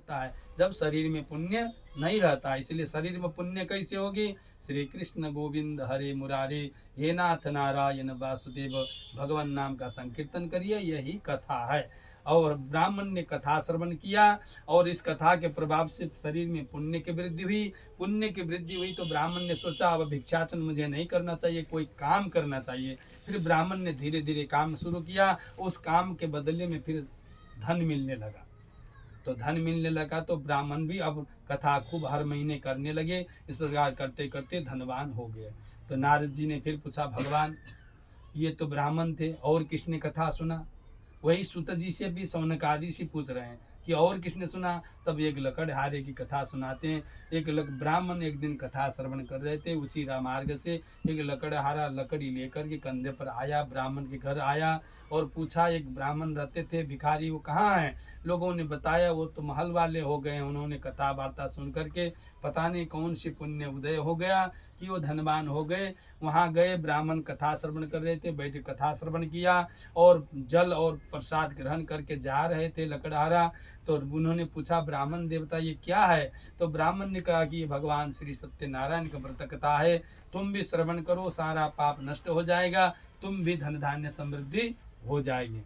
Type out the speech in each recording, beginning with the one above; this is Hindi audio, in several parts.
सकता है जब शरीर में पुण्य नहीं रहता। इसलिए शरीर में पुण्य कैसे होगी? श्री कृष्ण गोविंद हरे मुरारे, हे नाथ नारायण वासुदेव, भगवान नाम का संकीर्तन करिए, यही कथा है। और ब्राह्मण ने कथा श्रवण किया और इस कथा के प्रभाव से शरीर में पुण्य की वृद्धि हुई। पुण्य की वृद्धि हुई तो ब्राह्मण ने सोचा अब भिक्षाटन मुझे नहीं करना चाहिए, कोई काम करना चाहिए। फिर ब्राह्मण ने धीरे धीरे काम शुरू किया। उस काम के बदले में फिर धन मिलने लगा। तो धन मिलने लगा तो ब्राह्मण भी अब कथा खूब हर महीने करने लगे। इस प्रकार करते करते धनवान हो गए। तो नारद जी ने फिर पूछा, भगवान ये तो ब्राह्मण थे, और किसने कथा सुना? वही सूत जी से भी सौनकादि से पूछ रहे हैं कि और किसने सुना? तब एक लकड़हारे की कथा सुनाते हैं। एक ब्राह्मण एक दिन कथा श्रवण कर रहे थे, उसी रामार्ग से एक लकड़हारा लकड़ी लेकर के कंधे पर आया, ब्राह्मण के घर आया और पूछा। एक ब्राह्मण रहते थे भिखारी, वो कहाँ हैं? लोगों ने बताया वो तो महल वाले हो गए। उन्होंने कथा वार्ता सुन करके पता नहीं कौन सी पुण्य उदय हो गया कि वो धनवान हो गए। वहाँ गए, ब्राह्मण कथा श्रवण कर रहे थे, बैठे कथा श्रवण किया और जल और प्रसाद ग्रहण करके जा रहे थे लकड़हारा। तो उन्होंने पूछा, ब्राह्मण देवता ये क्या है? तो ब्राह्मण ने कहा कि ये भगवान श्री सत्यनारायण का व्रत कथा है, तुम भी श्रवण करो, सारा पाप नष्ट हो जाएगा, तुम भी धन धान्य समृद्धि हो जाएगी।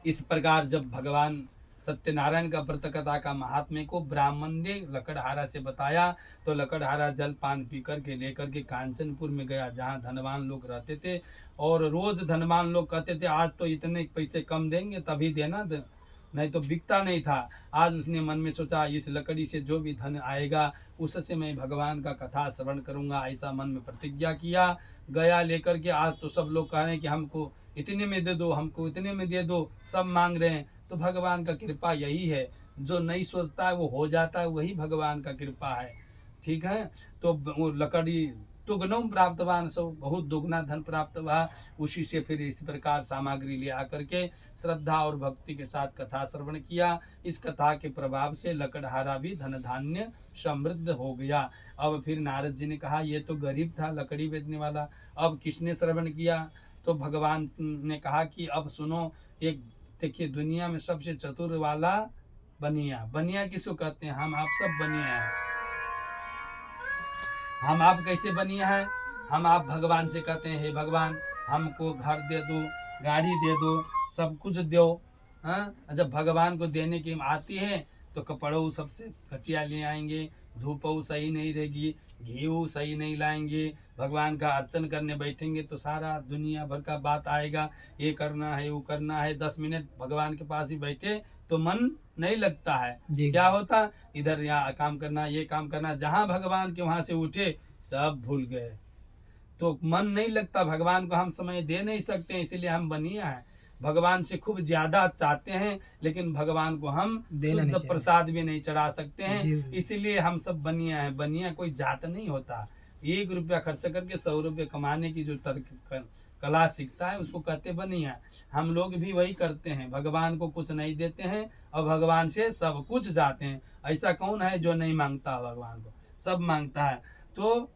इस प्रकार जब भगवान सत्यनारायण का व्रत कथा का महात्म्य को ब्राह्मण ने लकड़हारा से बताया तो लकड़हारा जल पान पी करके लेकर के कांचनपुर में गया, जहाँ धनवान लोग रहते थे। और रोज धनवान लोग कहते थे आज तो इतने पैसे कम देंगे तभी देना, नहीं तो बिकता नहीं था। आज उसने मन में सोचा इस लकड़ी से जो भी धन आएगा उससे मैं भगवान का कथा श्रवण करूंगा, ऐसा मन में प्रतिज्ञा किया। गया लेकर के, आज तो सब लोग कह रहे हैं कि हमको इतने में दे दो, हमको इतने में दे दो, सब मांग रहे हैं। तो भगवान का कृपा यही है, जो नहीं सोचता है वो हो जाता है, वही भगवान का कृपा है। ठीक है। तो वो लकड़ी दुगुणम प्राप्तवान, सो बहुत दुगना धन प्राप्त हुआ। उसी से फिर इस प्रकार सामग्री ले आकर के श्रद्धा और भक्ति के साथ कथा श्रवण किया। इस कथा के प्रभाव से लकड़हारा भी धन धान्य समृद्ध हो गया। अब फिर नारद जी ने कहा ये तो गरीब था लकड़ी बेचने वाला, अब किसने श्रवण किया? तो भगवान ने कहा कि अब सुनो, एक देखिए दुनिया में सबसे चतुर वाला बनिया। बनिया किसको कहते हैं? हम आप सब बनिया हैं। हम आप कैसे बनिया हैं? हम आप भगवान से कहते हैं हे भगवान हमको घर दे दो, गाड़ी दे दो, सब कुछ दो। हाँ, जब भगवान को देने की आती है तो कपड़ों सबसे घटिया ले आएंगे, धूपऊ सही नहीं रहेगी, घी सही नहीं लाएंगे। भगवान का अर्चन करने बैठेंगे तो सारा दुनिया भर का बात आएगा, ये करना है वो करना है। 10 मिनट भगवान के पास ही बैठे तो मन नहीं लगता है। क्या होता? इधर यहाँ काम करना, ये काम करना, जहाँ भगवान के वहाँ से उठे सब भूल गए, तो मन नहीं लगता। भगवान को हम समय दे नहीं सकते, इसलिए हम बनिया हैं। भगवान से खूब ज्यादा चाहते हैं लेकिन भगवान को हम शुद्ध प्रसाद भी नहीं चढ़ा सकते हैं, इसलिए हम सब बनिया हैं। बनिया कोई जात नहीं होता। 1 रुपया खर्च करके 100 रुपये कमाने की जो कला सीखता है उसको कहते बनिया। हम लोग भी वही करते हैं, भगवान को कुछ नहीं देते हैं और भगवान से सब कुछ जाते हैं। ऐसा कौन है जो नहीं मांगता? भगवान को सब मांगता है। तो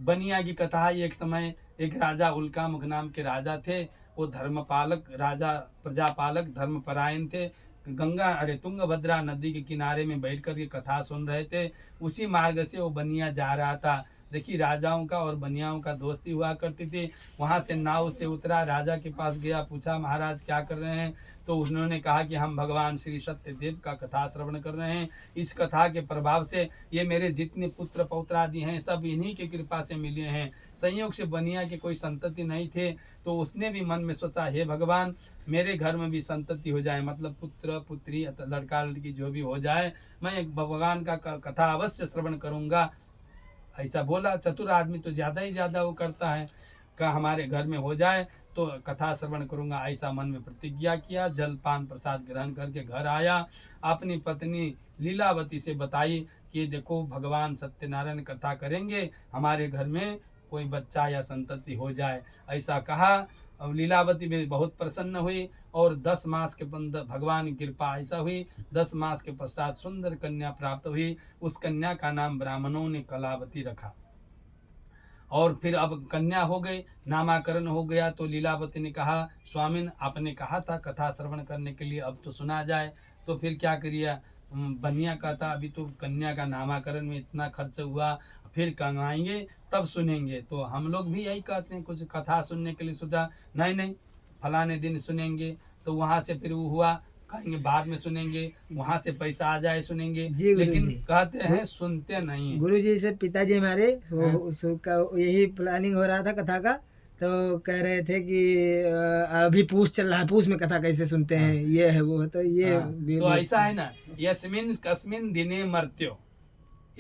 बनिया की कथा है। एक समय एक राजा उल्कामुख नाम के राजा थे। वो धर्मपालक राजा, प्रजापालक, धर्मपरायण थे। तुंगभद्रा नदी के किनारे में बैठ कर के कथा सुन रहे थे। उसी मार्ग से वो बनिया जा रहा था। देखिए राजाओं का और बनियाओं का दोस्ती हुआ करती थी। वहाँ से नाव से उतरा, राजा के पास गया, पूछा महाराज क्या कर रहे हैं? तो उन्होंने कहा कि हम भगवान श्री सत्यदेव का कथा श्रवण कर रहे हैं। इस कथा के प्रभाव से ये मेरे जितने पुत्र पौत्र आदि हैं सब इन्हीं की कृपा से मिले हैं। संयोग से बनिया के कोई संतति नहीं थे, तो उसने भी मन में सोचा हे भगवान मेरे घर में भी संतति हो जाए, मतलब पुत्र पुत्री लड़का लड़की जो भी हो जाए, मैं एक भगवान का कथा अवश्य श्रवण करूँगा। ऐसा बोला। चतुर आदमी तो ज़्यादा ही ज़्यादा वो करता है, का हमारे घर में हो जाए तो कथा श्रवण करूँगा, ऐसा मन में प्रतिज्ञा किया। जलपान प्रसाद ग्रहण करके घर आया। अपनी पत्नी लीलावती से बताई कि देखो भगवान सत्यनारायण कथा करेंगे, हमारे घर में कोई बच्चा या संतति हो जाए, ऐसा कहा। अब लीलावती भी बहुत प्रसन्न हुई और 10 मास के भगवान की कृपा ऐसा हुई, 10 मास के पश्चात सुंदर कन्या प्राप्त हुई। उस कन्या का नाम ब्राह्मणों ने कलावती रखा। और फिर अब कन्या हो गई, नामाकरण हो गया। तो लीलावती ने कहा स्वामिन आपने कहा था कथा श्रवण करने के लिए, अब तो सुना जाए। तो फिर क्या करिए, बनिया कहता अभी तो कन्या का नामाकरण में इतना खर्च हुआ, फिर कमाएंगे तब सुनेंगे। तो हम लोग भी यही कहते हैं, कुछ कथा सुनने के लिए सोचा, नहीं नहीं फलाने दिन सुनेंगे, तो वहाँ से फिर वो हुआ, कहेंगे बाद में सुनेंगे, वहाँ से पैसा आ जाए सुनेंगे, जी गुरु लेकिन जी। कहते हैं सुनते नहीं हैं। गुरु जी से पिताजी हमारे हाँ। यही प्लानिंग हो रहा था कथा का, तो कह रहे थे कि अभी पूछ चल रहा है, पूछ में कथा कैसे सुनते हैं, ये है वो है, तो ये हाँ, तो ऐसा है ना, यस्मिन कस्मिन दिने मर्त्यो,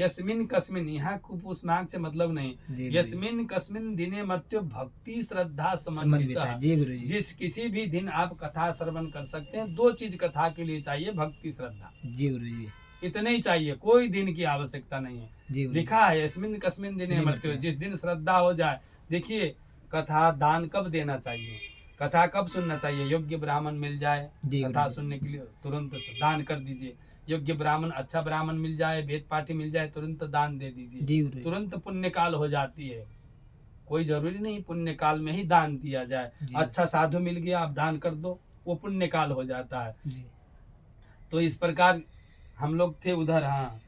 यस्मिन कस्मिन, यहाँ कुपुस मार्ग से मतलब नहीं, जी गुरु जी। यस्मिन कस्मिन दिने मर्त्यो भक्ति श्रद्धा समन्विता। समन्विता। जी गुरु जी। जिस किसी भी दिन आप कथा श्रवण कर सकते हैं। दो चीज कथा के लिए चाहिए, भक्ति श्रद्धा, जी गुरु जी। इतने ही चाहिए, कोई दिन की आवश्यकता नहीं है। जी गुरु जी। लिखा है यस्मिन कस्मिन दिने मर्त्यो, जिस दिन श्रद्धा हो जाए। देखिए कथा दान कब देना चाहिए, कथा कब सुनना चाहिए, योग्य ब्राह्मण मिल जाए जी कथा गुरु जी। सुनने के लिए तुरंत दान कर दीजिए। योग्य ब्राह्मण, अच्छा ब्राह्मण मिल जाए, वेद पाठी मिल जाए, तुरंत दान दे जी दीजिए, गुरु जी। तुरंत पुण्य काल हो जाती है। कोई जरूरी नहीं पुण्य काल में ही दान दिया जाए, जी। अच्छा साधु मिल गया आप दान कर दो, वो पुण्य काल हो जाता है। जी। तो इस प्रकार हम लोग थे उधर। हाँ,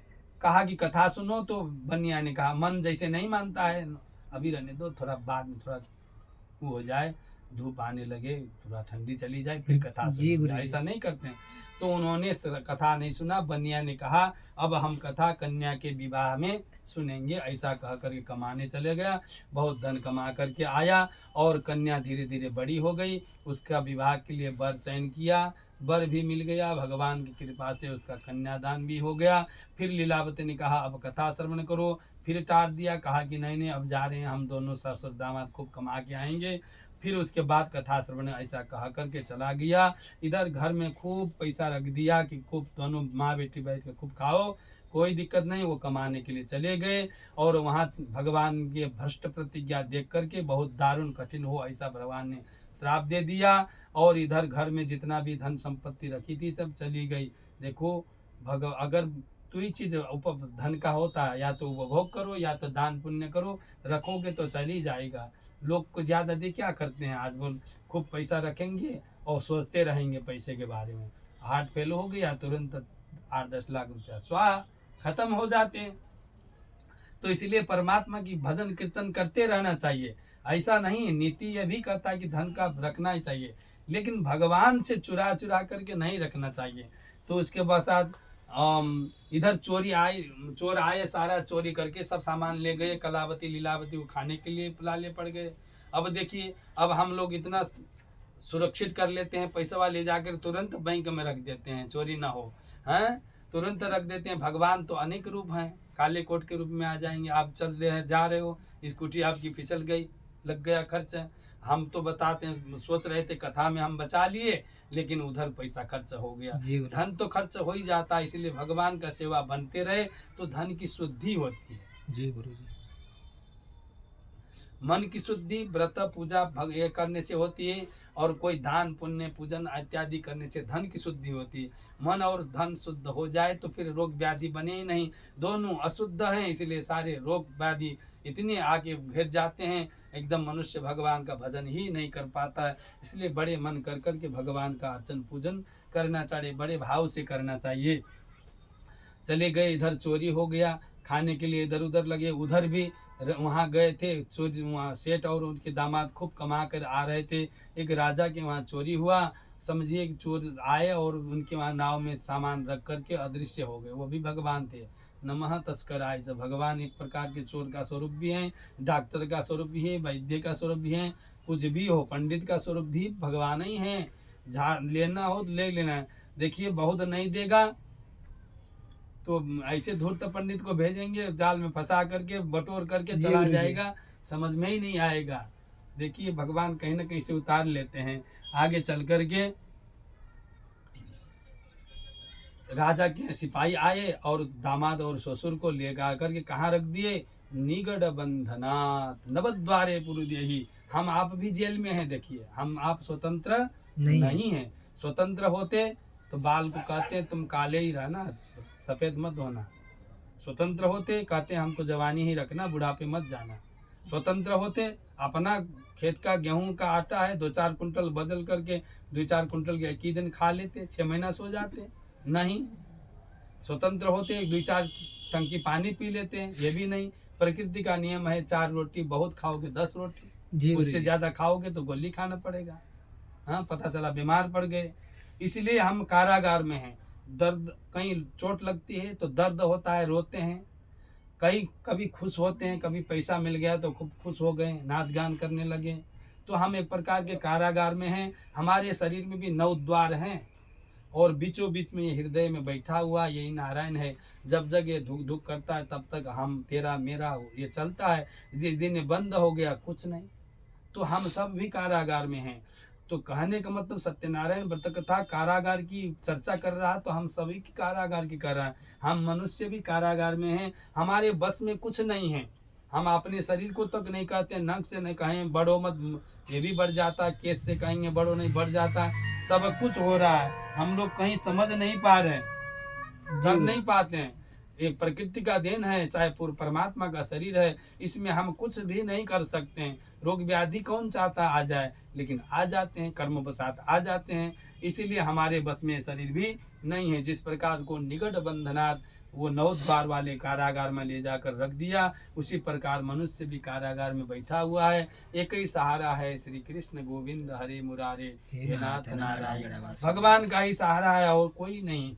कहा कि कथा सुनो, तो बनिया ने कहा मन जैसे नहीं मानता है, अभी रहने दो, थोड़ा बाद में थोड़ा वो हो जाए, धूप आने लगे, थोड़ा ठंडी चली जाए, फिर कथा जी सुनेंगे। गुरु जी। ऐसा नहीं करते हैं। तो उन्होंने कथा नहीं सुना। बनिया ने कहा अब हम कथा कन्या के विवाह में सुनेंगे। ऐसा कह करके कमाने चले गया, बहुत धन कमा करके आया, और कन्या धीरे धीरे बड़ी हो गई। उसका विवाह के लिए वर चयन किया, वर भी मिल गया, भगवान की कृपा से उसका कन्यादान भी हो गया। फिर लीलावती ने कहा अब कथा श्रवण करो, फिर टाट दिया, कहा कि नहीं नहीं अब जा रहे हैं हम दोनों ससुर दामाद खूब कमा के आएंगे। फिर उसके बाद कथा श्रवण ऐसा कहा करके चला गया। इधर घर में खूब पैसा रख दिया कि खूब दोनों माँ बेटी बैठ के खूब खाओ, कोई दिक्कत नहीं। वो कमाने के लिए चले गए, और वहाँ भगवान के भ्रष्ट प्रतिज्ञा देख करके बहुत दारुण कठिन हो ऐसा भगवान ने श्राप दे दिया। और इधर घर में जितना भी धन संपत्ति रखी थी सब चली गई। देखो अगर तो ही चीज धन का होता है, या तो उपभोग करो या तो दान पुण्य करो, रखोगे तो चल ही जाएगा। लोग को ज्यादा दे क्या करते हैं आज, बोल खूब पैसा रखेंगे और सोचते रहेंगे पैसे के बारे में। हार्ट फेल हो गया, तुरंत 8-10 लाख रुपया स्वाहा, खत्म हो जाते हैं। तो इसलिए परमात्मा की भजन कीर्तन करते रहना चाहिए। ऐसा नहीं, नीति यह भी कहता है कि धन का रखना ही चाहिए, लेकिन भगवान से चुरा चुरा करके नहीं रखना चाहिए। तो उसके बाद इधर चोर आए, सारा चोरी करके सब सामान ले गए। कलावती लीलावती को खाने के लिए पिलाले पड़ गए। अब देखिए, अब हम लोग इतना सुरक्षित कर लेते हैं, पैसा ले जाकर तुरंत बैंक में रख देते हैं, चोरी ना हो, हैं तुरंत रख देते हैं। भगवान तो अनेक रूप हैं, काले कोट के रूप में आ जाएंगे। आप चल रहे हैं, जा रहे हो, स्कूटी आपकी फिसल गई, लग गया खर्च। हम तो बताते हैं, सोच रहे थे कथा में हम बचा लिए, लेकिन उधर पैसा खर्च हो गया। धन तो खर्च हो ही जाता है, इसलिए भगवान का सेवा बनते रहे तो धन की शुद्धि होती है। जी गुरु जी। मन की शुद्धि व्रत पूजा ये करने से होती है, और कोई दान पुण्य पूजन इत्यादि करने से धन की शुद्धि होती है। मन और धन शुद्ध हो जाए तो फिर रोग व्याधि बने ही नहीं। दोनों अशुद्ध हैं, इसलिए सारे रोग व्याधि इतने आके घिर जाते हैं, एकदम मनुष्य भगवान का भजन ही नहीं कर पाता है। इसलिए बड़े मन कर करके भगवान का अर्चन पूजन करना चाहिए, बड़े भाव से करना चाहिए। चले गए, इधर चोरी हो गया, खाने के लिए इधर उधर लगे। उधर भी वहाँ गए थे, चोरी, वहाँ सेठ और उनके दामाद खूब कमा कर आ रहे थे। एक राजा के वहाँ चोरी हुआ, समझिए कि चोर आए और उनके वहाँ नाव में सामान रख करके अदृश्य हो गए। वो भी भगवान थे। नमः तस्कराय से, भगवान एक प्रकार के चोर का स्वरूप भी हैं, डॉक्टर का स्वरूप भी है, वैद्य का स्वरूप भी है, कुछ भी हो, पंडित का स्वरूप भी भगवान ही है। लेना हो तो ले लेना है। देखिए बहुत नहीं देगा तो ऐसे धूर्त पंडित को भेजेंगे, जाल में फंसा करके बटोर करके चला जाएगा, समझ में ही नहीं आएगा। देखिए भगवान कहीं ना कहीं से उतार लेते हैं। आगे चल करके राजा के सिपाही आए और दामाद और ससुर को ले गा करके कहाँ रख दिए, निगड़ बंधनात् नवद्वारे पुरुदेहि। हम आप भी जेल में हैं। देखिए हम आप स्वतंत्र नहीं हैं। स्वतंत्र होते तो बाल को कहते तुम काले ही रहना, सफेद मत होना। स्वतंत्र होते कहते हमको जवानी ही रखना, बुढ़ापे मत जाना। स्वतंत्र होते अपना खेत का गेहूं का आटा है 2-4 कुंटल बदल करके 2-4 कुंटल के एक ही दिन खा लेते, 6 महीना सो जाते। नहीं, स्वतंत्र होते, 2-4 टंकी पानी पी लेते हैं, ये भी नहीं। प्रकृति का नियम है 4 रोटी बहुत खाओगे 10 रोटी, जी गुरु उससे जी। ज़्यादा खाओगे तो गोली खाना पड़ेगा। हाँ, पता चला बीमार पड़ गए। इसलिए हम कारागार में हैं। दर्द, कहीं चोट लगती है तो दर्द होता है, रोते हैं। कई कभी खुश होते हैं, कभी पैसा मिल गया तो खूब खुश हो गए, नाच गान करने लगे। तो हम एक प्रकार के कारागार में हैं। हमारे शरीर में भी 9 द्वार हैं और बीचों बीच में ये हृदय में बैठा हुआ यही नारायण है। जब जब ये धुक धुक करता है तब तक हम तेरा मेरा ये चलता है। जिस दिन ये बंद हो गया कुछ नहीं। तो हम सब भी कारागार में हैं। तो कहने का मतलब सत्यनारायण व्रत कथा कारागार की चर्चा कर रहा है, तो हम सभी की कारागार की कर रहे हैं। हम मनुष्य भी कारागार में हैं। हमारे बस में कुछ नहीं है। हम अपने शरीर को तक नहीं कहते, नक से नहीं कहें बढ़ो मत, ये भी बढ़ जाता है। केस से कहेंगे बढ़ो नहीं, बढ़ जाता है। सब कुछ हो रहा है, हम लोग कहीं समझ नहीं पा रहे हैं, जी कर गुरु नहीं पाते हैं। एक प्रकृति का देन है, चाहे पूर्ण परमात्मा का शरीर है, इसमें हम कुछ भी नहीं कर सकते हैं। रोग व्याधि कौन चाहता आ जाए, लेकिन आ जाते हैं, कर्मवशात आ जाते हैं। इसीलिए हमारे बस में शरीर भी नहीं है। जिस प्रकार को निकट बंधनात् वो 9 द्वार वाले कारागार में ले जाकर रख दिया, उसी प्रकार मनुष्य भी कारागार में बैठा हुआ है। एक ही सहारा है, श्री कृष्ण गोविंद हरे मुरारे हे नाथ नारायण। भगवान का ही सहारा है और कोई नहीं।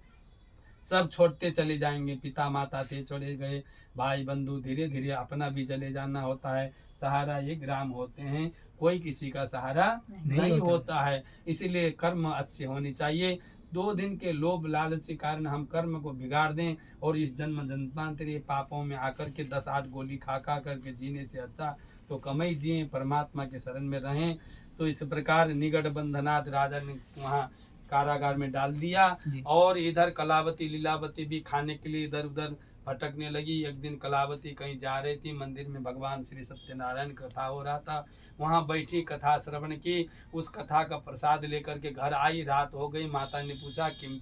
सब छोड़ते चले जाएंगे, पिता माता थे छोड़े गए, भाई बंधु धीरे धीरे अपना भी चले जाना होता है। सहारा ये ग्राम होते हैं, कोई किसी का सहारा नहीं होता है। इसीलिए कर्म अच्छे होने चाहिए। 2 दिन के लोभ लालच के कारण हम कर्म को बिगाड़ दें और इस जन्म जन्मांतरीय पापों में आकर के 10-8 गोली खा खा करके जीने से अच्छा तो कमई जिए, परमात्मा के शरण में रहें। तो इस प्रकार निगड़ बंधनाथ राजा ने वहाँ कारागार में डाल दिया। जी। और इधर कलावती लीलावती भी खाने के लिए इधर उधर भटकने लगी। एक दिन कलावती कहीं जा रही थी, मंदिर में भगवान श्री सत्यनारायण कथा हो रहा था, वहाँ बैठी कथा श्रवण की। उस कथा का प्रसाद लेकर के घर आई, रात हो गई। माता ने पूछा कीमती